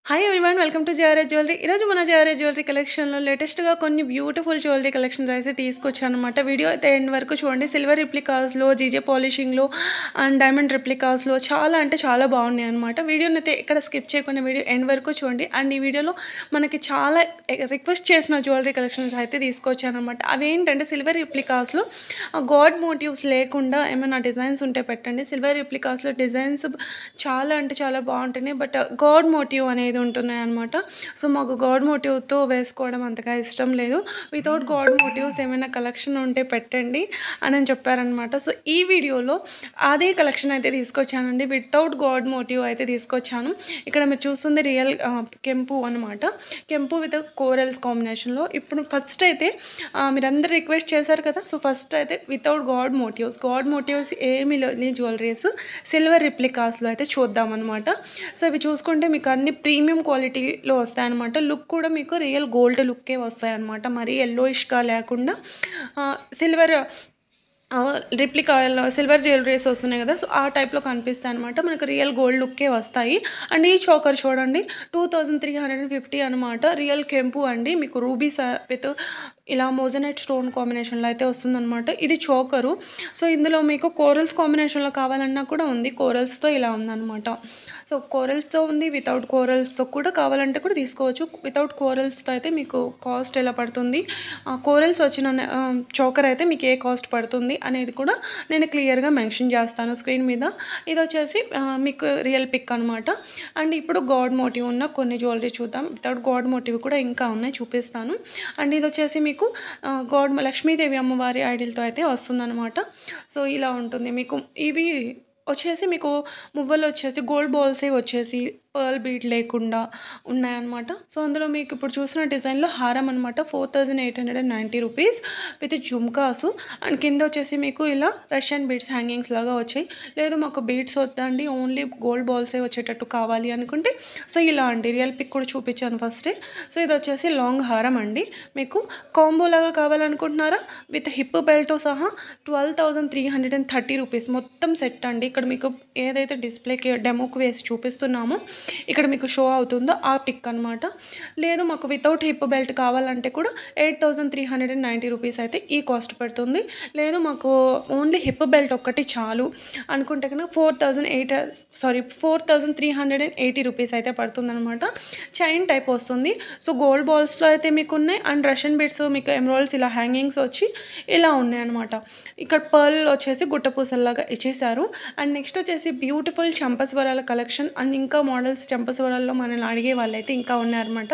Hi everyone welcome to JRS jewellery. ఈరోజు మన JRS jewellery కలెక్షన్లో లేటెస్ట్గా కొన్ని బ్యూటిఫుల్ జ్యువెలరీ కలెక్షన్స్ అయితే తీసుకొచ్చాను అనమాట. వీడియో అయితే ఎండ్ వరకు చూడండి. సిల్వర్ రిప్లికాస్లో, జీజే పాలిషింగ్లో అండ్ డైమండ్ రిప్లికాస్లో చాలా అంటే చాలా బాగున్నాయి అనమాట. వీడియోని అయితే ఎక్కడ స్కిప్ చేయకుండా వీడియో ఎండ్ వరకు చూడండి. అండ్ ఈ వీడియోలో మనకి చాలా రిక్వెస్ట్ చేసిన జ్యువెలరీ కలెక్షన్స్ అయితే తీసుకొచ్చాను అనమాట. అవి ఏంటంటే సిల్వర్ రిప్లికాస్లో గాడ్ మోటివ్స్ లేకుండా ఏమైనా డిజైన్స్ ఉంటే పెట్టండి. సిల్వర్ రిప్లికాస్లో డిజైన్స్ చాలా అంటే చాలా బాగుంటున్నాయి, బట్ గాడ్ మోటివ్ అనేది ఉంటున్నాయి అనమాట. సో మాకు గాడ్ మోటివ్తో వేసుకోవడం అంతగా ఇష్టం లేదు. వితౌట్ గాడ్ మోటివ్స్ ఏమైనా కలెక్షన్ ఉంటే పెట్టండి అని చెప్పారనమాట. సో ఈ వీడియోలో అదే కలెక్షన్ అయితే తీసుకొచ్చానండి. వితౌట్ గాడ్ మోటివ్ అయితే తీసుకొచ్చాను. ఇక్కడ మీరు చూస్తుంది రియల్ కెంపు అనమాట. కెంపు విత్ కోరల్స్ కాంబినేషన్లో. ఇప్పుడు ఫస్ట్ అయితే మీరందరూ రిక్వెస్ట్ చేశారు కదా, సో ఫస్ట్ అయితే వితౌట్ గాడ్ మోటివ్స్ ఏమీ లేని జ్యువెలరీస్ సిల్వర్ రిప్లికాస్లో అయితే చూద్దామన్నమాట. సో ఇవి చూసుకుంటే మీకు అన్ని ప్రీమియం క్వాలిటీలో వస్తాయన్నమాట. లుక్ కూడా మీకు రియల్ గోల్డ్ లుక్కే వస్తాయన్నమాట. మరీ ఎల్లోయిష్గా లేకుండా సిల్వర్ రిప్లికాలో సిల్వర్ జ్యువెలరీస్ వస్తున్నాయి కదా, సో ఆ టైప్లో కనిపిస్తాయి అనమాట. మనకు రియల్ గోల్డ్ లుక్కే వస్తాయి. అండ్ ఈ చోకర్ చూడండి 2350 అనమాట. రియల్ కెంపు అండి. మీకు రూబీస్ విత్ ఇలా మోజనైట్ స్టోన్ కాంబినేషన్లో అయితే వస్తుందన్నమాట. ఇది చోకరు. సో ఇందులో మీకు కోరల్స్ కాంబినేషన్లో కావాలన్నా కూడా ఉంది. కోరల్స్తో ఇలా ఉందన్నమాట. సో కోరల్స్తో ఉంది, వితౌట్ కోరల్స్తో కూడా కావాలంటే కూడా తీసుకోవచ్చు. వితౌట్ కోరల్స్తో అయితే మీకు కాస్ట్ ఎలా పడుతుంది, కోరల్స్ వచ్చిన చోకర్ అయితే మీకు ఏ కాస్ట్ పడుతుంది అనేది కూడా నేను క్లియర్గా మెన్షన్ చేస్తాను స్క్రీన్ మీద. ఇది వచ్చేసి మీకు రియల్ పిక్ అనమాట. అండ్ ఇప్పుడు గాడ్ మోటివ్ ఉన్న కొన్ని జ్యువెలరీ చూద్దాం. వితౌట్ గాడ్ మోటివ్ కూడా ఇంకా ఉన్నాయి, చూపిస్తాను. అండ్ ఇది వచ్చేసి మీకు గాడ్ లక్ష్మీదేవి అమ్మవారి ఐడిల్తో అయితే వస్తుందన్నమాట. సో ఇలా ఉంటుంది మీకు. ఇవి వచ్చేసి మీకు మువ్వలు వచ్చేసి గోల్డ్ బాల్సే వచ్చేసి పర్ల్ బీట్ లేకుండా ఉన్నాయన్నమాట. సో అందులో మీకు ఇప్పుడు చూసిన డిజైన్లో హారం అనమాట. 4890 రూపీస్ విత్ జుమ్కాసు. అండ్ కింద వచ్చేసి మీకు ఇలా రష్యన్ బీట్స్ హ్యాంగింగ్స్ లాగా వచ్చాయి. లేదు మాకు బీట్స్ వద్దండి, ఓన్లీ గోల్డ్ బాల్సే వచ్చేటట్టు కావాలి అనుకుంటే సో ఇలా అండి. రియల్ పిక్ కూడా చూపించాను ఫస్టే. సో ఇది వచ్చేసి లాంగ్ హారం అండి. మీకు కాంబో లాగా కావాలనుకుంటున్నారా, విత్ హిప్ బెల్ట్తో సహా 12,330 రూపీస్ మొత్తం సెట్ అండి. ఇక్కడ మీకు ఏదైతే డిస్ప్లేకి డెమోకి వేసి చూపిస్తున్నామో ఇక్కడ మీకు షో అవుతుందో ఆ పిక్ అనమాట. లేదు మాకు వితౌట్ హిప్ బెల్ట్ కావాలంటే కూడా 8,390 రూపీస్ అయితే ఈ కాస్ట్ పడుతుంది. లేదు మాకు ఓన్లీ హిప్ బెల్ట్ ఒక్కటి చాలు అనుకుంటే కనుక 4,380 రూపీస్ అయితే పడుతుంది అనమాట. చైన్ టైప్ వస్తుంది. సో గోల్డ్ బాల్స్లో అయితే మీకు ఉన్నాయి. అండ్ రష్యన్ బీడ్స్ మీకు ఎమరాల్డ్స్ ఇలా హ్యాంగింగ్స్ వచ్చి ఇలా ఉన్నాయి అనమాట. ఇక్కడ పర్ల్ వచ్చేసి గుట్టపూసల్లాగా ఇచ్చేసారు. అండ్ నెక్స్ట్ వచ్చేసి బ్యూటిఫుల్ చంపస్వరాల కలెక్షన్. అండ్ ఇంకా మోడల్స్ చంపస్వరాల్లో మనల్ని అడిగే వాళ్ళైతే ఇంకా ఉన్నారనమాట.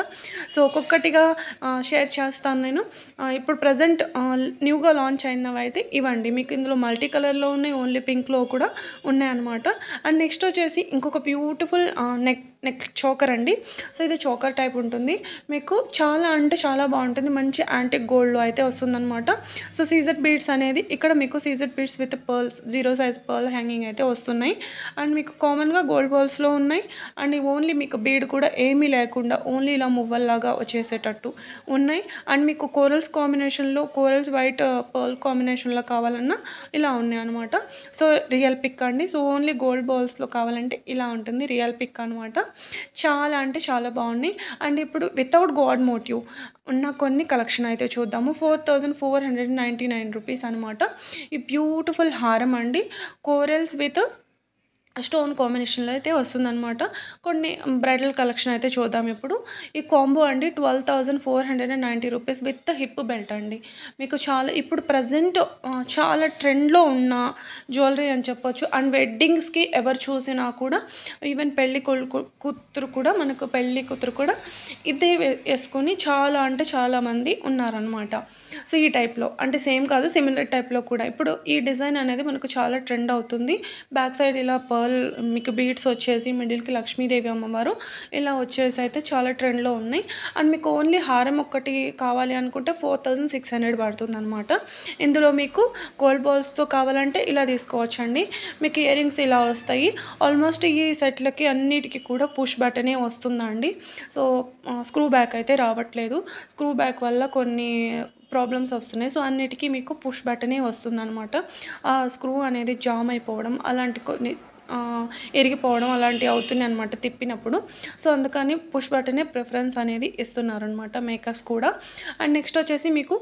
సో ఒక్కొక్కటిగా షేర్ చేస్తాను నేను. ఇప్పుడు ప్రజెంట్ న్యూగా లాంచ్ అయినవి అయితే ఇవ్వండి. మీకు ఇందులో మల్టీ కలర్లో ఉన్నాయి, ఓన్లీ పింక్లో కూడా ఉన్నాయన్నమాట. అండ్ నెక్స్ట్ వచ్చేసి ఇంకొక బ్యూటిఫుల్ నెక్ చోకర్ అండి. సో ఇది చోకర్ టైప్ ఉంటుంది. మీకు చాలా అంటే చాలా బాగుంటుంది. మంచి యాంటిక్ గోల్డ్లో అయితే వస్తుందన్నమాట. సో సీజెడ్ బీడ్స్ అనేది ఇక్కడ మీకు CZ beads with pearls 0 size pearl hanging అయితే వస్తున్నాయి. అండ్ మీకు కామన్గా గోల్డ్ బాల్స్లో ఉన్నాయి. అండ్ ఓన్లీ మీకు బీడ్ కూడా ఏమీ లేకుండా ఓన్లీ ఇలా మువ్వల్లాగా వచ్చేసేటట్టు ఉన్నాయి. అండ్ మీకు కోరల్స్ కాంబినేషన్లో కోరల్స్ వైట్ పర్ల్ కాంబినేషన్లో కావాలన్నా ఇలా ఉన్నాయి అనమాట. సో రియల్ పిక్ అండి. సో ఓన్లీ గోల్డ్ బాల్స్లో కావాలంటే ఇలా ఉంటుంది రియల్ పిక్ అనమాట. చాలా అంటే చాలా బాగున్నాయి. అండ్ ఇప్పుడు వితౌట్ గాడ్ మోటివ్ ఉన్న కొన్ని కలెక్షన్ అయితే చూద్దాము. 4,499 రూపీస్ అనమాట. ఈ బ్యూటిఫుల్ హారం అండి. కోరల్స్ విత్ స్టోన్ కాంబినేషన్లో అయితే వస్తుందన్నమాట. కొన్ని బ్రైడల్ కలెక్షన్ అయితే చూద్దాం ఇప్పుడు. ఈ కాంబో అండి 12,490 రూపీస్ విత్ హిప్ బెల్ట్ అండి. మీకు చాలా ఇప్పుడు ప్రజెంట్ చాలా ట్రెండ్లో ఉన్న జ్యువెలరీ అని చెప్పొచ్చు. అండ్ వెడ్డింగ్స్కి ఎవరు చూసినా కూడా ఈవెన్ పెళ్లి కూతురు కూడా మనకు పెళ్లి కూతురు కూడా ఇదే వేసుకొని చాలా అంటే చాలామంది ఉన్నారనమాట. సో ఈ టైప్లో అంటే సేమ్ కాదు, సిమిలర్ టైప్లో కూడా ఇప్పుడు ఈ డిజైన్ అనేది మనకు చాలా ట్రెండ్ అవుతుంది. బ్యాక్ సైడ్ ఇలా మీకు బీడ్స్ వచ్చేసి మిడిల్కి లక్ష్మీదేవి అమ్మవారు ఇలా వచ్చేసి అయితే చాలా ట్రెండ్లో ఉన్నాయి. అండ్ మీకు ఓన్లీ హారం ఒక్కటి కావాలి అనుకుంటే 4,600 పడుతుంది అనమాట. ఇందులో మీకు గోల్డ్ బాల్స్తో కావాలంటే ఇలా తీసుకోవచ్చండి. మీకు ఇయర్ రింగ్స్ ఇలా వస్తాయి. ఆల్మోస్ట్ ఈ సెట్లకి అన్నిటికీ కూడా పుష్ బటనే వస్తుందండి. సో స్క్రూ బ్యాక్ అయితే రావట్లేదు. స్క్రూ బ్యాక్ వల్ల కొన్ని ప్రాబ్లమ్స్ వస్తున్నాయి. సో అన్నిటికీ మీకు పుష్ బటనే వస్తుందన్నమాట. ఆ స్క్రూ అనేది జామ్ అయిపోవడం అలాంటి కొన్ని ఇరిగిపోవడం అలాంటివి అవుతున్నాయి అనమాట తిప్పినప్పుడు. సో అందుకని పుష్ బటనే ప్రిఫరెన్స్ అనేది ఇస్తున్నారనమాట మేకర్స్ కూడా. అండ్ నెక్స్ట్ వచ్చేసి మీకు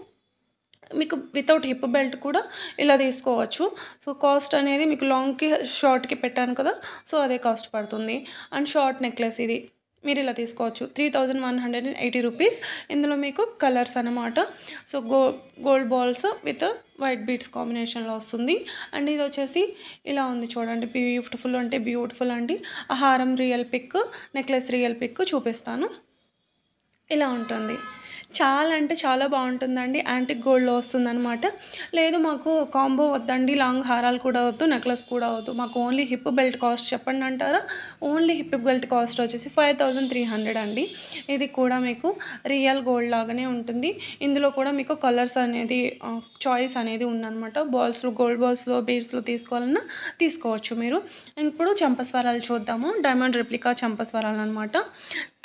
వితౌట్ హిప్ బెల్ట్ కూడా ఇలా తీసుకోవచ్చు. సో కాస్ట్ అనేది మీకు లాంగ్‌కి, షార్ట్‌కి పెట్టాను కదా! సో అదే కాస్ట్ పడుతుంది. అండ్ షార్ట్ నెక్లెస్ ఇది మీరు ఇలా తీసుకోవచ్చు. 3180 రూపీస్. ఇందులో మీకు కలర్స్ అనమాట. So gold balls with white beads కాంబినేషన్‌లో వస్తుంది. అండ్ ఇది వచ్చేసి ఇలా ఉంది చూడండి. బ్యూటిఫుల్ అంటే బ్యూటిఫుల్ అండి. ఆ హారం real pick, necklace real pick చూపిస్తాను. ఇలా ఉంటుంది. చాలా అంటే చాలా బాగుంటుందండి. యాంటిక్ గోల్డ్‌లో వస్తుందనమాట. లేదు మాకు కాంబో వద్దండి, లాంగ్ హారాలు కూడా వద్దు, నెక్లెస్ కూడా వద్దు, మాకు ఓన్లీ హిప్ బెల్ట్ కాస్ట్ చెప్పండి అంటారా? ఓన్లీ హిప్ బెల్ట్ కాస్ట్ వచ్చేసి 5300 అండి. ఇది కూడా మీకు రియల్ గోల్డ్ లాగానే ఉంటుంది. ఇందులో కూడా మీకు కలర్స్ అనేది చాయిస్ అనేది ఉందనమాట. బాల్స్‌లో, గోల్డ్ బాల్స్‌లో, బీడ్స్‌లో తీసుకోవాలన్నా తీసుకోవచ్చు మీరు. ఇప్పుడు చంపస్వరాలు చూద్దాము. డైమండ్ రెప్లికా చంపస్వరాలు అనమాట.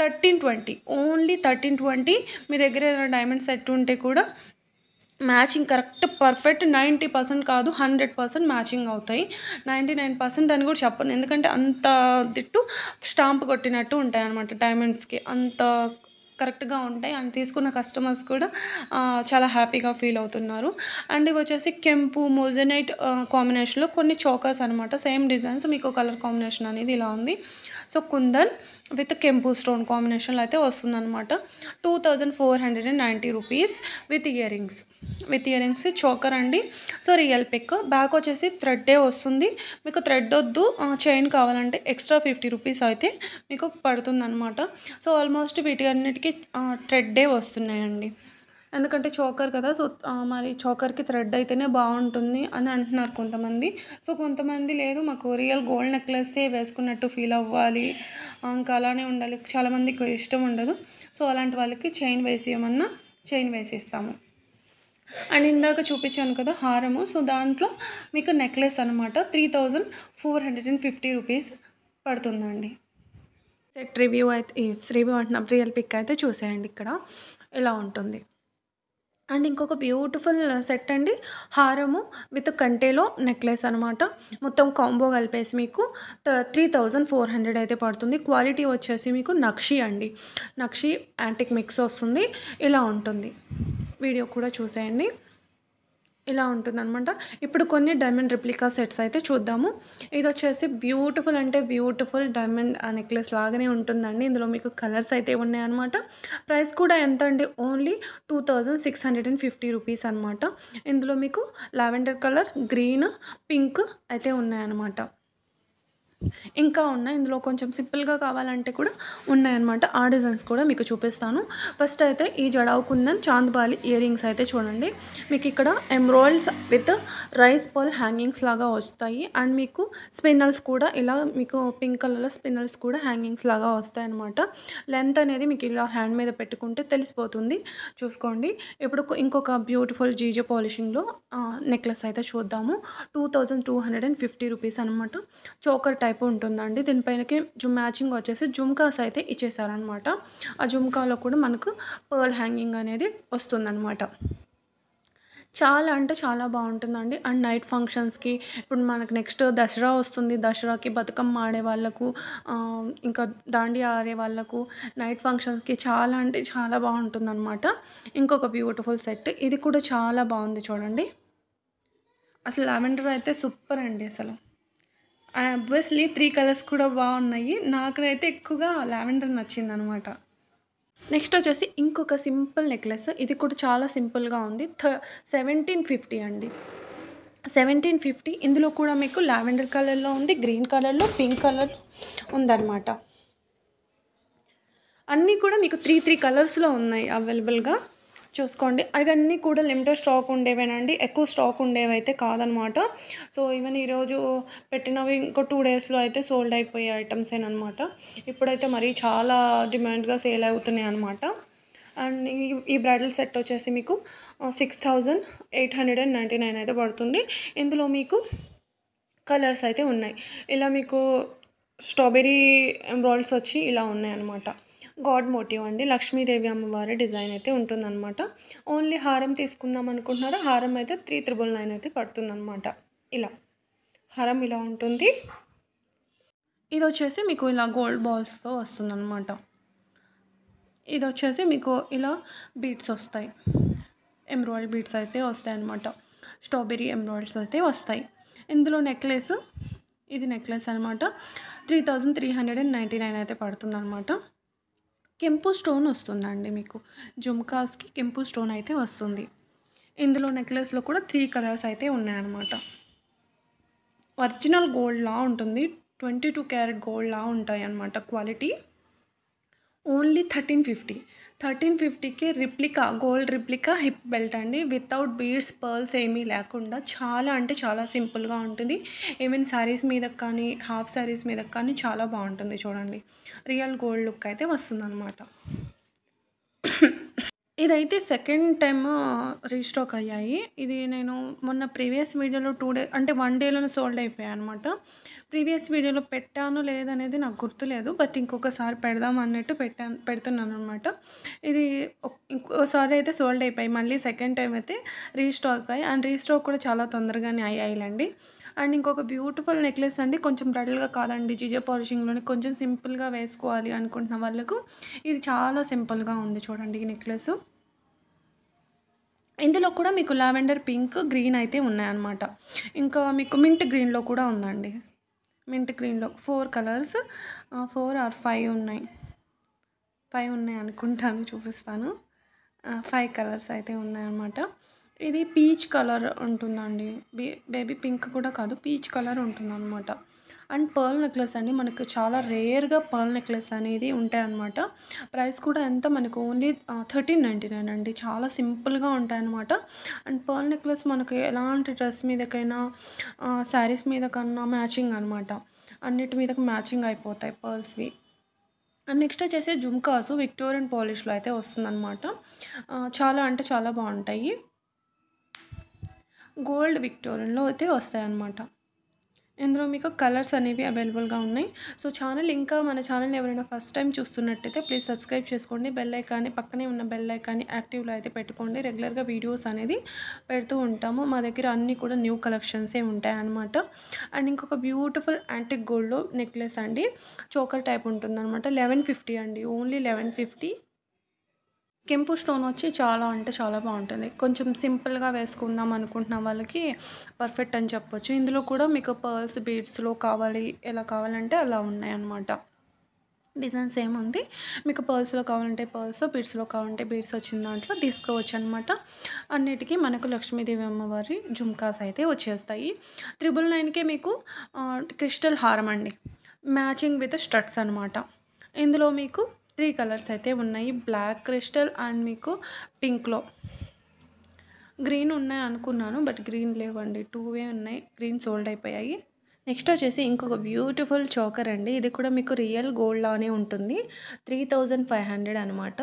1320, ఓన్లీ 1320. మీ దగ్గర ఏదైనా డైమండ్ సెట్ ఉంటే కూడా మ్యాచింగ్ కరెక్ట్ పర్ఫెక్ట్ 90% కాదు 100% మ్యాచింగ్ అవుతాయి. 99% అని కూడా చెప్పను, ఎందుకంటే అంత దిట్టు స్టాంప్ కొట్టినట్టు ఉంటాయి అన్నమాట. డైమండ్స్కి అంత కరెక్ట్గా ఉంటాయి. అండ్ తీసుకున్న కస్టమర్స్ కూడా చాలా హ్యాపీగా ఫీల్ అవుతున్నారు. అండ్ ఇవి వచ్చేసి కెంపు మోజనైట్ కాంబినేషన్లో కొన్ని చోకర్స్ అనమాట. సేమ్ డిజైన్స్, మీకు కలర్ కాంబినేషన్ అనేది ఇలా ఉంది. సో కుందన్ విత్ కెంపు స్టోన్ కాంబినేషన్లో అయితే వస్తుందన్నమాట. 2490 rupees with ear rings choker అండి. So real pic. బ్యాక్ వచ్చేసి థ్రెడ్డే వస్తుంది. మీకు థ్రెడ్ వద్దు, చైన్ కావాలంటే ఎక్స్ట్రా 50 రూపీస్ అయితే మీకు పడుతుందన్నమాట. సో ఆల్మోస్ట్ వీటి అన్నిటికీ థ్రెడ్డే వస్తున్నాయండి, ఎందుకంటే చోకర్ కదా. సో మరి చోకర్కి థ్రెడ్ అయితేనే బాగుంటుంది అని అంటున్నారు కొంతమంది. సో కొంతమంది లేదు, మాకు రియల్ గోల్డ్ నెక్లెస్సే వేసుకున్నట్టు ఫీల్ అవ్వాలి, ఇంకా అలానే ఉండాలి, చాలామందికి ఇష్టం ఉండదు. సో అలాంటి వాళ్ళకి చైన్ వేసేయమన్నా చైన్ వేసిస్తాము. అండ్ ఇందాక చూపించాను కదా హారము, సో దాంట్లో మీకు నెక్లెస్ అనమాట 3450 రూపీస్ పడుతుందండి. సెట్ రివ్యూ అయితే రివ్యూ అంటున్నాం, రియల్ పిక్ అయితే చూసేయండి. ఇక్కడ ఇలా ఉంటుంది. అండ్ ఇంకొక బ్యూటిఫుల్ సెట్ అండి, హారము విత్ కంటేలో నెక్లెస్ అనమాట. మొత్తం కాంబో కలిపేసి మీకు 3400 అయితే పడుతుంది. క్వాలిటీ వచ్చేసి మీకు నక్షి అండి, నక్షి యాంటిక్ మిక్స్ వస్తుంది. ఇలా ఉంటుంది. వీడియో కూడా చూసేయండి. ఇలా ఉంటుందన్నమాట. ఇప్పుడు కొన్ని డైమండ్ రెప్లికా సెట్స్ అయితే చూద్దాము. ఇది వచ్చేసి బ్యూటిఫుల్ అంటే బ్యూటిఫుల్ డైమండ్ నెక్లెస్ లాగానే ఉంటుందండి. ఇందులో మీకు కలర్స్ అయితే ఉన్నాయన్నమాట. ప్రైస్ కూడా ఎంత అండి, ఓన్లీ 2650 రూపీస్ అనమాట. ఇందులో మీకు లావెండర్ కలర్, గ్రీన్, పింక్ అయితే ఉన్నాయన్నమాట. ఇంకా ఉన్నాయి. ఇందులో కొంచెం సింపుల్గా కావాలంటే కూడా ఉన్నాయన్నమాట. ఆ డిజైన్స్ కూడా మీకు చూపిస్తాను. ఫస్ట్ అయితే ఈ జడావు కుందన్ చాంద్బాలి ఇయర్ రింగ్స్ అయితే చూడండి. మీకు ఇక్కడ ఎమ్రాయిల్స్ విత్ రైస్ పర్ల్ హ్యాంగింగ్స్ లాగా వస్తాయి. అండ్ మీకు స్పిన్నల్స్ కూడా ఇలా మీకు పింక్ కలర్లో స్పిన్నల్స్ కూడా హ్యాంగింగ్స్ లాగా వస్తాయి అన్నమాట. లెంత్ అనేది మీకు ఇలా హ్యాండ్ మీద పెట్టుకుంటే తెలిసిపోతుంది, చూసుకోండి. ఇప్పుడు ఇంకొక బ్యూటిఫుల్ జీజే పాలిషింగ్లో నెక్లెస్ అయితే చూద్దాము. 2250 రూపీస్ అనమాట. చోకర్ టైప్ ఉంటుందండి. దీనిపైనకి మ్యాచింగ్ వచ్చేసి జుమ్కాస్ అయితే ఇచ్చేసారనమాట. ఆ జుమ్కాలో కూడా మనకు పర్ల్ హ్యాంగింగ్ అనేది వస్తుందన్నమాట. చాలా అంటే చాలా బాగుంటుందండి. అండ్ నైట్ ఫంక్షన్స్కి, ఇప్పుడు మనకు నెక్స్ట్ దసరా వస్తుంది, దసరాకి బతుకమ్మ ఆడే వాళ్ళకు, ఇంకా దాండియా ఆడే వాళ్ళకు, నైట్ ఫంక్షన్స్కి చాలా అంటే చాలా బాగుంటుందన్నమాట. ఇంకొక బ్యూటిఫుల్ సెట్, ఇది కూడా చాలా బాగుంది చూడండి. అసలు లావెండర్ అయితే సూపర్ అండి. అసలు ఆబ్వియస్లీ 3 కలర్స్ కూడా బాగున్నాయి. నాకైతే ఎక్కువగా లావెండర్ నచ్చింది అనమాట. నెక్స్ట్ వచ్చేసి ఇంకొక సింపుల్ నెక్లెస్, ఇది కూడా చాలా సింపుల్గా ఉంది. 1750 అండి, 1750. ఇందులో కూడా మీకు లావెండర్ కలర్లో ఉంది, గ్రీన్ కలర్లో, పింక్ కలర్లో ఉందన్నమాట. అన్నీ కూడా మీకు 3 కలర్స్లో ఉన్నాయి అవైలబుల్గా, చూసుకోండి. అవన్నీ కూడా లిమిటెడ్ స్టాక్ ఉండేవేనండి, ఎక్కువ స్టాక్ ఉండేవైతే కాదనమాట. సో ఈవెన్ ఈరోజు పెట్టినవి ఇంకో 2 డేస్లో అయితే సోల్డ్ అయిపోయే ఐటమ్సేనమాట. ఇప్పుడైతే మరీ చాలా డిమాండ్గా సేల్ అవుతున్నాయి అనమాట. అండ్ ఈ బ్రైడల్ సెట్ వచ్చేసి మీకు 6899 అయితే పడుతుంది. ఇందులో మీకు కలర్స్ అయితే ఉన్నాయి. ఇలా మీకు స్ట్రాబెర్రీ ఎంబ్రాయిడ్స్ వచ్చి ఇలా ఉన్నాయన్నమాట. గాడ్ మోటివ్ అండి, లక్ష్మీదేవి అమ్మవారి డిజైన్ అయితే ఉంటుందన్నమాట. ఓన్లీ హారం తీసుకుందాం అనుకుంటున్నారా, హారం అయితే 3999 అయితే పడుతుందన్నమాట. ఇలా హారం ఇలా ఉంటుంది. ఇది వచ్చేసి మీకు ఇలా గోల్డ్ బాల్స్తో వస్తుందన్నమాట. ఇది వచ్చేసి మీకు ఇలా బీడ్స్ వస్తాయి, ఎమ్రాయిడ్ బీడ్స్ అయితే వస్తాయి అన్నమాట. స్ట్రాబెర్రీ ఎమ్రాయిడ్స్ అయితే వస్తాయి. ఇందులో నెక్లెస్, ఇది నెక్లెస్ అనమాట. 3399 అయితే పడుతుందన్నమాట. కెంపు స్టోన్ వస్తుందండి మీకు, జుమ్కాస్కి కెంపు స్టోన్ అయితే వస్తుంది. ఇందులో నెక్లెస్లో కూడా 3 కలర్స్ అయితే ఉన్నాయన్నమాట. ఒరిజినల్ గోల్డ్లా ఉంటుంది, 22 క్యారెట్ గోల్డ్లా ఉంటాయి అన్నమాట క్వాలిటీ. ఓన్లీ 1350కి replica, gold replica hip belt అండి, వితౌట్ బీడ్స్ పర్ల్స్ ఏమీ లేకుండా. చాలా అంటే చాలా సింపుల్గా ఉంటుంది. ఈవెన్ శారీస్ మీద కానీ హాఫ్ శారీస్ మీద కానీ చాలా బాగుంటుంది. చూడండి, రియల్ గోల్డ్ లుక్ అయితే వస్తుందన్నమాట. ఇదైతే సెకండ్ టైమ్ రీస్టాక్ అయ్యాయి. ఇది నేను మొన్న ప్రీవియస్ వీడియోలో 2 డే అంటే 1 డేలోనే సోల్డ్ అయిపోయాయి అనమాట. ప్రీవియస్ వీడియోలో పెట్టానో లేదనేది నాకు గుర్తులేదు, బట్ ఇంకొకసారి పెడదాం అన్నట్టు పెడుతున్నాను అనమాట. ఇది ఇంకోసారి అయితే సోల్డ్ అయిపోయాయి, మళ్ళీ సెకండ్ టైం అయితే రీస్టాక్ అయ్యాయి. అండ్ రీస్టాక్ కూడా చాలా తొందరగానే అయ్యాయిలండి. అండ్ ఇంకొక బ్యూటిఫుల్ నెక్లెస్ అండి, కొంచెం బ్రైడల్గా కాదండి, జిజే పాలిషింగ్లోనే కొంచెం సింపుల్గా వేసుకోవాలి అనుకుంటున్న వాళ్ళకు ఇది చాలా సింపుల్గా ఉంది. చూడండి ఈ నెక్లెస్. ఇందులో కూడా మీకు లావెండర్, పింక్, గ్రీన్ అయితే ఉన్నాయన్నమాట. ఇంకా మీకు మింట్ గ్రీన్లో కూడా ఉందండి. మింట్ గ్రీన్లో 4 కలర్స్, 4 ఆర్ 5 ఉన్నాయి, 5 ఉన్నాయి అనుకుంటాను, చూపిస్తాను. 5 కలర్స్ అయితే ఉన్నాయన్నమాట. ఇది పీచ్ కలర్ ఉంటుందండి, బేబీ పింక్ కూడా కాదు, పీచ్ కలర్ ఉంటుందన్నమాట. అండ్ పర్ల్ నెక్లెస్ అండి, మనకు చాలా రేర్గా పర్ల్ నెక్లెస్ అనేది ఉంటాయన్నమాట. ప్రైస్ కూడా ఎంత మనకు ఓన్లీ 1399 అండి, చాలా సింపుల్గా ఉంటాయన్నమాట. అండ్ పర్ల్ నెక్లెస్ మనకు ఎలాంటి డ్రెస్ మీదకైనా శారీస్ మీద కన్నా మ్యాచింగ్ అనమాట, అన్నిటి మీదకి మ్యాచింగ్ అయిపోతాయి పర్ల్స్వి. అండ్ నెక్స్ట్ వచ్చేసి జుమ్కాసు విక్టోరియన్ పాలిష్లో అయితే వస్తుందన్నమాట. చాలా అంటే చాలా బాగుంటాయి, గోల్డ్ విక్టోరియన్లో అయితే వస్తాయన్నమాట. ఇందులో మీకు కలర్స్ అనేవి అవైలబుల్గా ఉన్నాయి. సో మన ఛానల్ ఎవరైనా ఫస్ట్ టైం చూస్తున్నట్టయితే ప్లీజ్ సబ్స్క్రైబ్ చేసుకోండి. బెల్ ఐకాన్ని, పక్కనే ఉన్న బెల్ ఐకాన్ని యాక్టివ్లో అయితే పెట్టుకోండి. రెగ్యులర్గా వీడియోస్ అనేది పెడుతూ ఉంటాము. మా దగ్గర అన్నీ కూడా న్యూ కలెక్షన్సే ఉంటాయి అన్నమాట. అండ్ ఇంకొక బ్యూటిఫుల్ యాంటిక్ గోల్డ్లో నెక్లెస్ అండి, చోకర్ టైప్ ఉంటుందన్నమాట. 1150 అండి, ఓన్లీ 1150. కెంపు స్టోన్ వచ్చి చాలా అంటే చాలా బాగుంటుంది. కొంచెం సింపుల్గా వేసుకుందాం అనుకుంటున్న వాళ్ళకి పర్ఫెక్ట్ అని చెప్పొచ్చు. ఇందులో కూడా మీకు పర్ల్స్ బీడ్స్లో కావాలి, ఎలా కావాలంటే అలా ఉన్నాయన్నమాట. డిజైన్స్ ఏముంది, మీకు పర్ల్స్లో కావాలంటే పర్ల్స్, బీడ్స్లో కావాలంటే బీడ్స్ వచ్చిన దాంట్లో తీసుకోవచ్చు అనమాట. అన్నిటికీ మనకు లక్ష్మీదేవి అమ్మవారి జుమ్కాస్ అయితే వచ్చేస్తాయి. 999కే మీకు క్రిస్టల్ హారం అండి, మ్యాచింగ్ విత్ స్టడ్స్ అనమాట. ఇందులో మీకు 3 కలర్స్ అయితే ఉన్నాయి, బ్లాక్ క్రిస్టల్ అండ్ మీకు పింక్లో. గ్రీన్ ఉన్నాయి అనుకున్నాను, బట్ గ్రీన్ లేవండి, 2వే ఉన్నాయి, గ్రీన్ సోల్డ్ అయిపోయాయి. నెక్స్ట్ వచ్చేసి ఇంకొక బ్యూటిఫుల్ చోకర్ అండి, ఇది కూడా మీకు రియల్ గోల్డ్ లానే ఉంటుంది. 3500 అనమాట.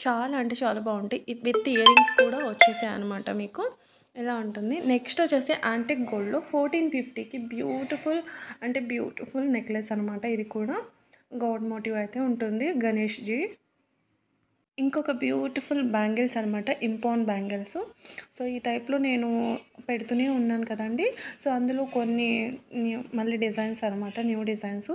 చాలా అంటే చాలా బాగుంటాయి, విత్ ఇయర్ రింగ్స్ కూడా వచ్చేసాయి అనమాట మీకు. ఇలా ఉంటుంది. నెక్స్ట్ వచ్చేసి యాంటిక్ గోల్డ్లో 1450కి బ్యూటిఫుల్ నెక్లెస్ అనమాట. ఇది కూడా గాడ్ మోటివ్ అయితే ఉంటుంది, గణేష్జీ. ఇంకొక బ్యూటిఫుల్ బ్యాంగిల్స్ అనమాట, ఇంపాన్ బ్యాంగిల్స్. సో ఈ టైప్లో నేను పెడుతూనే ఉన్నాను కదండి. సో అందులో కొన్ని మళ్ళీ డిజైన్స్ అనమాట, న్యూ డిజైన్స్.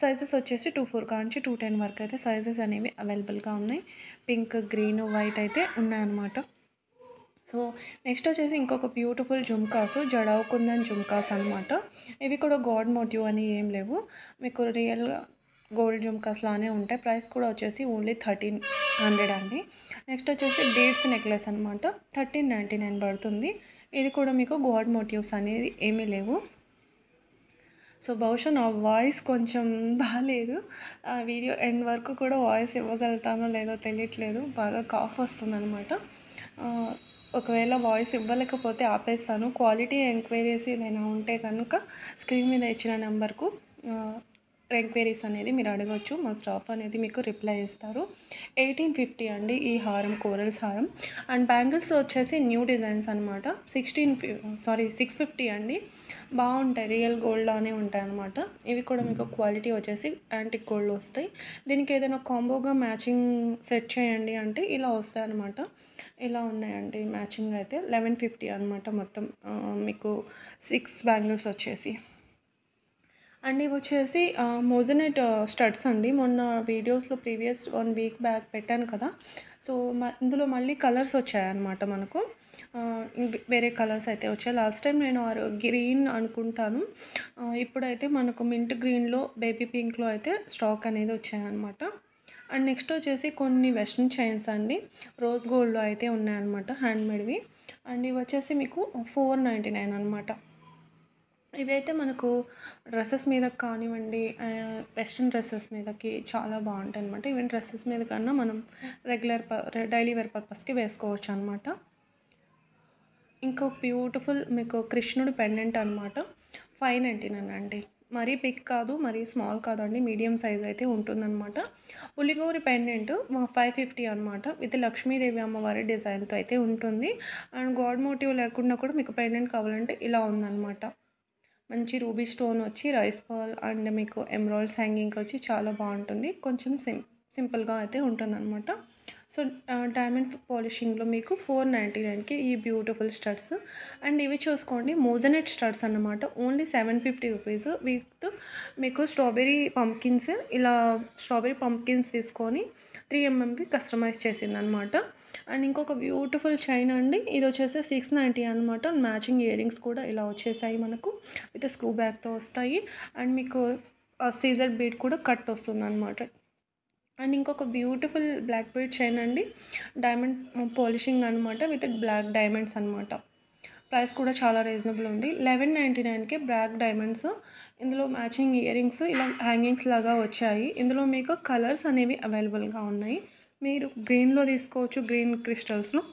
సైజెస్ వచ్చేసి 24 కాంచి 210 వరకు అయితే సైజెస్ అనేవి అవైలబుల్గా ఉన్నాయి. పింక్, గ్రీన్, వైట్ అయితే ఉన్నాయన్నమాట. సో నెక్స్ట్ వచ్చేసి ఇంకొక బ్యూటిఫుల్ జుమ్కాసు, జడావ్ కుందన్ జుమ్కాస్ అనమాట. ఇవి కూడా గాడ్ మోటివ్ అని ఏం లేవు, మీకు రియల్గా గోల్డ్ జుమ్కాస్ లానే ఉంటాయి. ప్రైస్ కూడా వచ్చేసి ఓన్లీ 1300 అండి. నెక్స్ట్ వచ్చేసి బీడ్స్ నెక్లెస్ అనమాట, 1399 పడుతుంది. ఇది కూడా మీకు గాడ్ మోటివ్స్ అనేది ఏమీ లేవు. సో బహుశా నా వాయిస్ కొంచెం బాగాలేదు, ఆ వీడియో ఎండ్ వరకు కూడా వాయిస్ ఇవ్వగలుగుతానో లేదో తెలియట్లేదు, బాగా కాఫ్ వస్తుందన్నమాట. ఒకవేళ వాయిస్ ఇవ్వలేకపోతే ఆపేస్తాను. క్వాలిటీ ఎంక్వైరీస్ ఏదైనా ఉంటే కనుక స్క్రీన్ మీద ఇచ్చిన నెంబర్కు ఎంక్వైరీస్ అనేది మీరు అడగవచ్చు, మా స్టాఫ్ అనేది మీకు రిప్లై ఇస్తారు. 1850 అండి ఈ హారం, కోరల్స్ హారం. అండ్ బ్యాంగిల్స్ వచ్చేసి న్యూ డిజైన్స్ అనమాట. 650 అండి, బాగుంటాయి, రియల్ గోల్డ్ లానే ఉంటాయి అనమాట. ఇవి కూడా మీకు క్వాలిటీ వచ్చేసి యాంటిక్ గోల్డ్ వస్తాయి. దీనికి ఏదైనా కాంబోగా మ్యాచింగ్ సెట్ చేయండి అంటే ఇలా వస్తాయి అనమాట. ఇలా ఉన్నాయండి మ్యాచింగ్ అయితే 1150 అనమాట మొత్తం. మీకు 6 బ్యాంగిల్స్ వచ్చేసి అండ్ ఇవి వచ్చేసి మోజనెట్ స్టడ్స్ అండి. మొన్న వీడియోస్లో ప్రీవియస్ 1 వీక్ బ్యాక్ పెట్టాను కదా. సో ఇందులో మళ్ళీ కలర్స్ వచ్చాయన్నమాట మనకు. వేరే కలర్స్ అయితే వచ్చాయి. లాస్ట్ టైం నేను గ్రీన్ అనుకుంటాను. ఇప్పుడైతే మనకు మింట్ గ్రీన్లో, బేబీ పింక్లో అయితే స్టాక్ అనేది వచ్చాయన్నమాట. అండ్ నెక్స్ట్ వచ్చేసి కొన్ని వెస్ట్రన్ చైన్స్ అండి. రోజ్ గోల్డ్లో అయితే ఉన్నాయన్నమాట, హ్యాండ్మేడ్వి. అండ్ ఇవి వచ్చేసి మీకు 499 అనమాట. ఇవైతే మనకు డ్రెస్సెస్ మీద కానివ్వండి, వెస్ట్రన్ డ్రెస్సెస్ మీదకి చాలా బాగుంటాయి అనమాట. ఈవెన్ డ్రెస్సెస్ మీద కన్నా మనం డైలీ వేర్ పర్పస్కి వేసుకోవచ్చు అనమాట. ఇంకో బ్యూటిఫుల్ మీకు కృష్ణుడు పెండెంట్ అనమాట. 599 అండి. మరీ బిగ్ కాదు, మరీ స్మాల్ కాదండి, మీడియం సైజ్ అయితే ఉంటుందన్నమాట. పులిగోరి పెండెంట్ 550 అనమాట. విత్ లక్ష్మీదేవి అమ్మవారి డిజైన్తో అయితే ఉంటుంది. అండ్ గాడ్ మోటివ్ లేకుండా కూడా మీకు పెండెంట్ కావాలంటే ఇలా ఉందన్నమాట. మంచి రూబీ స్టోన్ వచ్చి, రైస్ పర్ల్ అండ్ మీకు ఎమరాల్డ్స్ హ్యాంగింగ్ వచ్చి చాలా బాగుంటుంది. కొంచెం సింపుల్గా అయితే ఉంటుందన్నమాట. సో డైమండ్ పాలిషింగ్లో మీకు 499కి ఈ బ్యూటిఫుల్ స్టడ్స్. అండ్ ఇవి చూసుకోండి, మోజనెట్ స్టడ్స్ అన్నమాట. ఓన్లీ 750 రూపీస్ విత్ మీకు స్ట్రాబెరీ పంప్కిన్స్. ఇలా స్ట్రాబెరీ పంప్కిన్స్ తీసుకొని 3mm కస్టమైజ్ చేసిందనమాట. అండ్ ఇంకొక బ్యూటిఫుల్ చైన్ అండి. ఇది వచ్చేసి 690 అనమాట. మ్యాచింగ్ ఇయర్ రింగ్స్ కూడా ఇలా వచ్చేసాయి మనకు, విత్ స్క్రూ బ్యాగ్తో వస్తాయి. అండ్ మీకు సీజర్ బీడ్ కూడా కట్ వస్తుంది అనమాట. అండ్ ఇంకొక బ్యూటిఫుల్ బ్లాక్ బీడ్ చైన్ అండి, డైమండ్ పాలిషింగ్ అనమాట, విత్ బ్లాక్ డైమండ్స్ అనమాట. ప్రైస్ కూడా చాలా రీజనబుల్ ఉంది. 1199కి బ్లాక్ డైమండ్స్. ఇందులో మ్యాచింగ్ ఇయర్ రింగ్స్ ఇలా హ్యాంగింగ్స్ లాగా వచ్చాయి. ఇందులో మీకు కలర్స్ అనేవి అవైలబుల్గా ఉన్నాయి. మీరు గ్రీన్లో తీసుకోవచ్చు, గ్రీన్ క్రిస్టల్స్లో.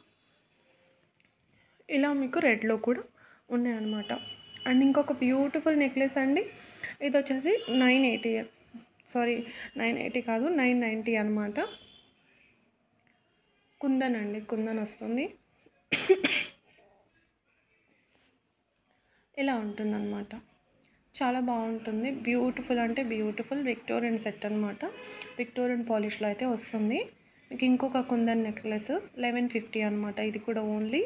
ఇలా మీకు రెడ్లో కూడా ఉన్నాయన్నమాట. అండ్ ఇంకొక బ్యూటిఫుల్ నెక్లెస్ అండి. ఇది వచ్చేసి 980 కాదు, 990 అనమాట. కుందన్ అండి, కుందన్ వస్తుంది. ఇలా ఉంటుందన్నమాట. చాలా బాగుంటుంది. బ్యూటిఫుల్ అంటే బ్యూటిఫుల్ విక్టోరియన్ సెట్ అనమాట. విక్టోరియన్ పాలిష్లో అయితే వస్తుంది. మీకు ఇంకొక కుందన్ నెక్లెస్ 1150 అనమాట. ఇది కూడా ఓన్లీ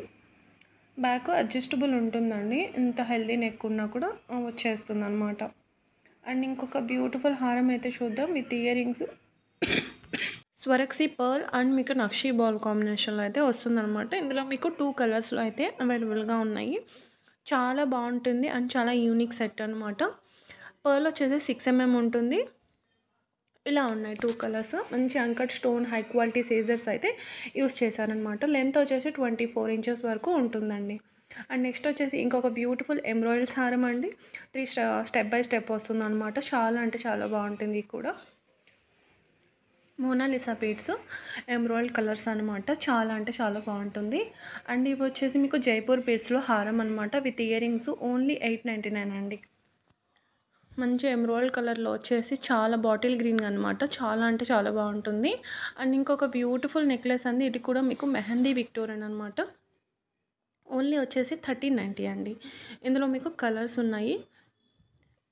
బ్యాక్ అడ్జస్టబుల్ ఉంటుందండి. ఇంత హెల్దీ నెక్ ఉన్నా కూడా వచ్చేస్తుంది అనమాట. అండ్ ఇంకొక బ్యూటిఫుల్ హారం అయితే చూద్దాం, with ear rings, స్వరక్సీ pearl and మీకు నక్షీ బాల్ కాంబినేషన్లో అయితే వస్తుందన్నమాట. ఇందులో మీకు 2 కలర్స్లో అయితే అవైలబుల్గా ఉన్నాయి. చాలా బాగుంటుంది అండ్ చాలా యూనిక్ సెట్ అనమాట. పర్ల్ వచ్చేసి 6mm ఉంటుంది. ఇలా ఉన్నాయి 2 కలర్స్. మంచి అంకట్ స్టోన్ హై క్వాలిటీ సీజర్స్ అయితే యూస్ చేశారనమాట. లెంత్ వచ్చేసి 24 ఇంచెస్ వరకు ఉంటుందండి. అండ్ నెక్స్ట్ వచ్చేసి ఇంకొక బ్యూటిఫుల్ ఎమరాల్డ్స్ హారం అండి. 3 స్టెప్ బై స్టెప్ వస్తుంది అనమాట. చాలా అంటే చాలా బాగుంటుంది. ఇది కూడా మోనాలిసా బీడ్స్ ఎమరాల్డ్ కలర్స్ అనమాట. చాలా అంటే చాలా బాగుంటుంది. అండ్ ఇవి వచ్చేసి మీకు జైపూర్ బీడ్స్లో హారం అనమాట, విత్ ఇయర్ రింగ్స్. ఓన్లీ 899 అండి. మంచి ఎమరాల్డ్ కలర్లో వచ్చేసి చాలా బాటిల్ గ్రీన్ అనమాట. చాలా అంటే చాలా బాగుంటుంది. అండ్ ఇంకొక బ్యూటిఫుల్ నెక్లెస్ అండి. ఇది కూడా మీకు మెహందీ విక్టోరియన్ అనమాట. ఓన్లీ వచ్చేసి 1390 అండి. ఇందులో మీకు కలర్స్ ఉన్నాయి.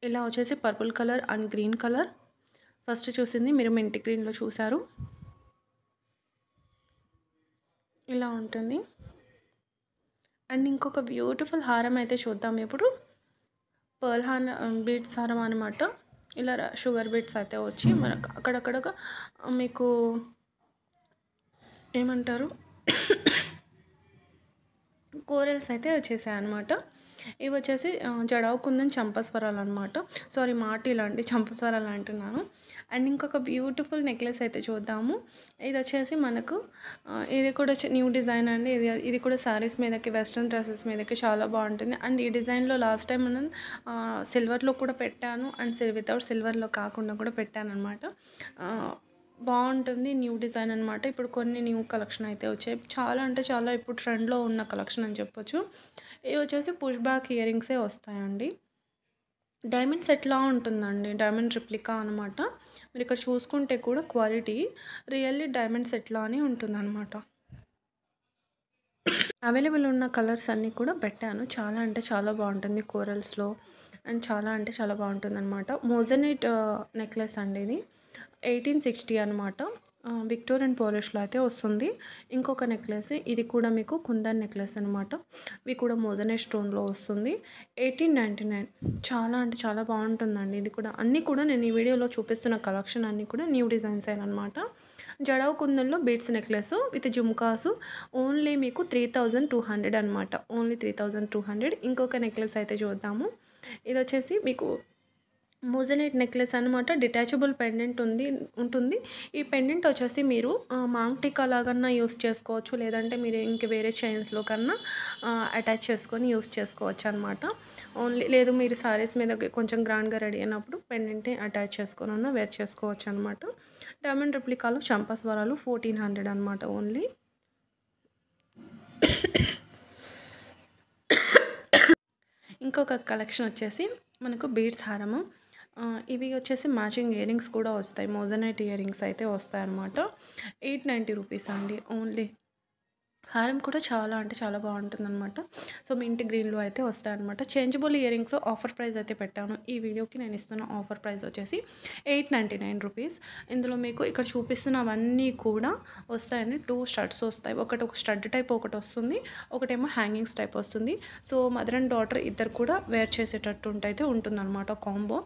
ఇలా వచ్చేసి purple colour and green colour. First చూసింది మీరు మింట్ గ్రీన్లో చూసారు. ఇలా ఉంటుంది. అండ్ ఇంకొక బ్యూటిఫుల్ హారం అయితే చూద్దాం ఇప్పుడు. పర్ల్ బీడ్స్ హారం అనమాట. ఇలా షుగర్ బీడ్స్ అయితే వచ్చి మనకు అక్కడక్కడ మీకు ఏమంటారు కోరల్స్ అయితే వచ్చేసాయి అనమాట. ఇవి వచ్చేసి జడావు కుందన్ చంపస్వరాలు అనమాట. సారీ, మాటిలా అండి, చంపస్వరాలు అంటున్నాను. అండ్ ఇంకొక బ్యూటిఫుల్ నెక్లెస్ అయితే చూద్దాము. ఇది వచ్చేసి మనకు ఇది కూడా న్యూ డిజైన్ అండి. ఇది కూడా శారీస్ మీదకి, వెస్ట్రన్ డ్రెస్సెస్ మీదకి చాలా బాగుంటుంది. అండ్ ఈ డిజైన్లో లాస్ట్ టైం మనం సిల్వర్లో కూడా పెట్టాను, అండ్ వితౌట్ సిల్వర్లో కాకుండా కూడా పెట్టాను అనమాట. బాగుంటుంది. న్యూ డిజైన్ అనమాట. ఇప్పుడు కొన్ని న్యూ కలెక్షన్ అయితే వచ్చాయి. చాలా అంటే చాలా ఇప్పుడు ట్రెండ్లో ఉన్న కలెక్షన్ అని చెప్పొచ్చు. ఇవి వచ్చేసి పుష్ బ్యాక్ ఇయర్ రింగ్సే వస్తాయండి. డైమండ్ సెట్లా ఉంటుందండి, డైమండ్ రిప్లికా అనమాట. మీరు ఇక్కడ చూసుకుంటే కూడా క్వాలిటీ రియల్లీ డైమండ్ సెట్లా అని ఉంటుందన్నమాట. అవైలబుల్ ఉన్న కలర్స్ అన్నీ కూడా పెట్టాను. చాలా అంటే చాలా బాగుంటుంది కోరల్స్లో, అండ్ చాలా అంటే చాలా బాగుంటుంది అనమాట. మోజనైట్ నెక్లెస్ అండి. ఇది 1860 అనమాట. విక్టోరియన్ పాలిష్లో అయితే వస్తుంది. ఇంకొక నెక్లెస్ ఇది కూడా మీకు కుందన్ నెక్లెస్ అనమాట. ఇవి కూడా మోజనైట్ స్టోన్లో వస్తుంది. 1899 చాలా అంటే చాలా బాగుంటుందండి. ఇది కూడా అన్నీ కూడా నేను ఈ వీడియోలో చూపిస్తున్న కలెక్షన్ అన్నీ కూడా న్యూ డిజైన్స్ అనమాట. జడవ్ కుందన్లో బీడ్స్ నెక్లెస్ విత్ జుమ్కాసు ఓన్లీ మీకు 3200 అనమాట. ఓన్లీ 3200. ఇంకొక నెక్లెస్ అయితే చూద్దాము. ఇది వచ్చేసి మీకు మోజనైట్ నెక్లెస్ అనమాట. డిటాచబుల్ పెండెంట్ ఉంటుంది. ఈ పెండెంట్ వచ్చేసి మీరు మాంగ్ టీకా లాగన్నా యూస్ చేసుకోవచ్చు, లేదంటే మీరు ఇంక వేరే చైన్స్లో కన్నా అటాచ్ చేసుకొని యూస్ చేసుకోవచ్చు అనమాట. ఓన్లీ లేదు మీరు సారీస్ మీద కొంచెం గ్రాండ్గా రెడీ అయినప్పుడు పెండెంట్ని అటాచ్ చేసుకొని ఉన్న వేర్ చేసుకోవచ్చు అనమాట. డైమండ్ రిప్లికాలో చంపస్వరాలు 1400 అనమాట ఓన్లీ. ఇంకొక కలెక్షన్ వచ్చేసి మనకు బీడ్స్ హారము. ఇవి వచ్చేసి మ్యాచింగ్ ఇయర్ రింగ్స్ కూడా వస్తాయి. మోజనైట్ ఇయర్ రింగ్స్ అయితే వస్తాయి అనమాట. 890 రూపీస్ అండి ఓన్లీ. హారం కూడా చాలా అంటే చాలా బాగుంటుందన్నమాట. సో మింట్ గ్రీన్లో అయితే వస్తాయన్నమాట. Changeable ear rings offer price అయితే పెట్టాను. ఈ వీడియోకి నేను ఇస్తున్న ఆఫర్ ప్రైస్ వచ్చేసి 899 రూపీస్. ఇందులో మీకు ఇక్కడ చూపిస్తున్నవన్నీ కూడా వస్తాయండి. 2 స్టడ్స్ వస్తాయి. ఒక స్టడ్ టైప్ ఒకటి వస్తుంది, ఒకటేమో హ్యాంగింగ్స్ టైప్ వస్తుంది. సో మదర్ అండ్ డాటర్ ఇద్దరు కూడా వేర్ చేసేటట్టు అయితే ఉంటుందన్నమాట కాంబో.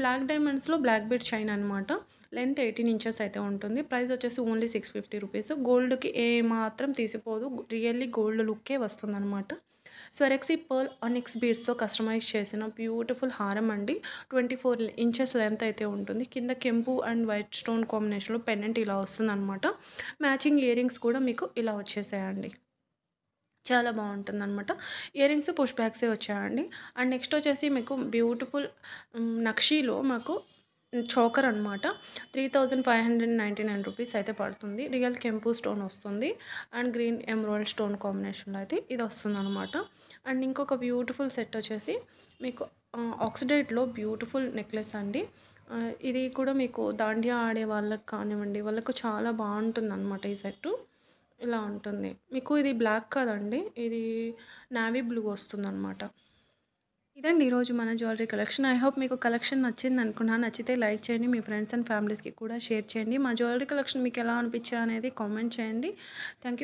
బ్లాక్ డైమండ్స్లో బ్లాక్ బీడ్ చైన్ అనమాట. లెంత్ 18 ఇంచెస్ అయితే ఉంటుంది. ప్రైస్ వచ్చేసి ఓన్లీ 650 రూపీస్. గోల్డ్కి ఏ మాత్రం తీసిపోదు, రియల్లీ గోల్డ్ లుక్కే వస్తుందన్నమాట. స్వరెక్సీ పర్ల్ ఆనిక్స్ బీడ్స్తో కస్టమైజ్ చేసిన బ్యూటిఫుల్ హారం అండి. 24 ఇంచెస్ లెంత్ అయితే ఉంటుంది. కింద కెంపు అండ్ వైట్ స్టోన్ కాంబినేషన్లో పెండెంట్ ఇలా వస్తుందన్నమాట. మ్యాచింగ్ ఇయర్ రింగ్స్ కూడా మీకు ఇలా వచ్చేసాయండి. చాలా బాగుంటుందన్నమాట. ఇయర్ రింగ్స్ పుష్ బ్యాగ్సే వచ్చాయండి. అండ్ నెక్స్ట్ వచ్చేసి మీకు బ్యూటిఫుల్ నక్షీలో మాకు చోకర్ అనమాట. 3599 రూపీస్ అయితే పడుతుంది. రియల్ కెంపు స్టోన్ వస్తుంది అండ్ గ్రీన్ ఎమరాల్డ్ స్టోన్ కాంబినేషన్లో అయితే ఇది వస్తుంది అనమాట. అండ్ ఇంకొక బ్యూటిఫుల్ సెట్ వచ్చేసి మీకు ఆక్సిడైట్లో బ్యూటిఫుల్ నెక్లెస్ అండి. ఇది కూడా మీకు దాండియా ఆడే వాళ్ళకి కానివ్వండి, వాళ్ళకు చాలా బాగుంటుంది అనమాట. ఈ సెట్టు ఇలా ఉంటుంది. మీకు ఇది బ్లాక్ కదండి, ఇది నావీ బ్లూ వస్తుందన్నమాట. ఇదండి ఈరోజు మన జ్యువెలరీ కలెక్షన్. ఐ హోప్ మీకు కలెక్షన్ నచ్చింది అనుకున్నాను. నచ్చితే లైక్ చేయండి, మీ ఫ్రెండ్స్ అండ్ ఫ్యామిలీస్కి కూడా షేర్ చేయండి. మా జ్యువెలరీ కలెక్షన్ మీకు ఎలా అనిపించా అనేది కామెంట్ చేయండి. Thank you.